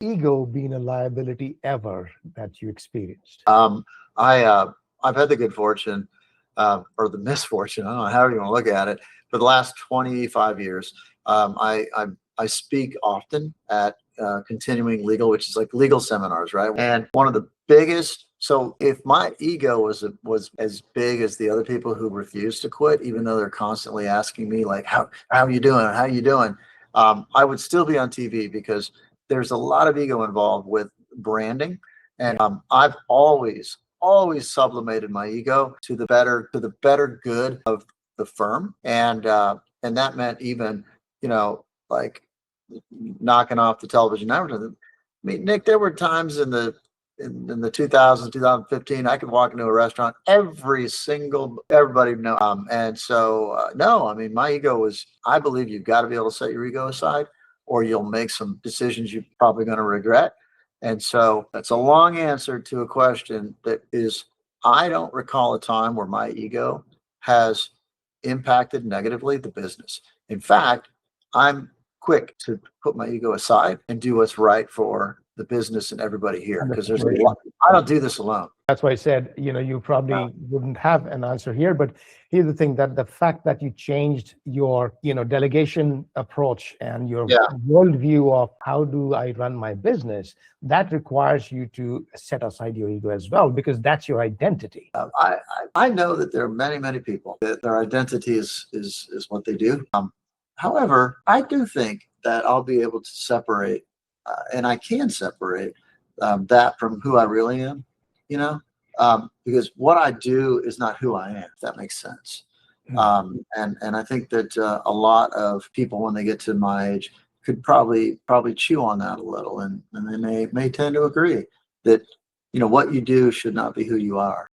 ego been a liability ever that you experienced? Um, I've had the good fortune, or the misfortune, I don't know, however you want to look at it, for the last 25 years. I speak often at continuing legal, which is like legal seminars, right? And one of the biggest, so if my ego was as big as the other people who refuse to quit, even though they're constantly asking me like, how are you doing? How you doing? I would still be on TV because there's a lot of ego involved with branding. And Yeah. I've always sublimated my ego to the better good of the firm, and that meant even, like knocking off the television advertising. I mean, Nick, there were times in the 2000s, 2015, I could walk into a restaurant, everybody know. And so, no, I mean, my ego was, I believe you've got to be able to set your ego aside, or you'll make some decisions you're probably going to regret. And so that's a long answer to a question that is, I don't recall a time where my ego has impacted negatively the business. In fact, I'm quick to put my ego aside and do what's right for the business and everybody here, And the because there's a situation. lot. I don't do this alone. That's why I said, you probably wouldn't have an answer here, but here's the thing, that the fact that you changed your, delegation approach and your Yeah. worldview of how do I run my business, that requires you to set aside your ego as well, because that's your identity. I know that there are many people that their identity is what they do. However, I do think that I'll be able to separate, and I can separate that from who I really am. You know, because what I do is not who I am. If that makes sense. And I think that a lot of people when they get to my age could probably chew on that a little, and they may tend to agree that what you do should not be who you are.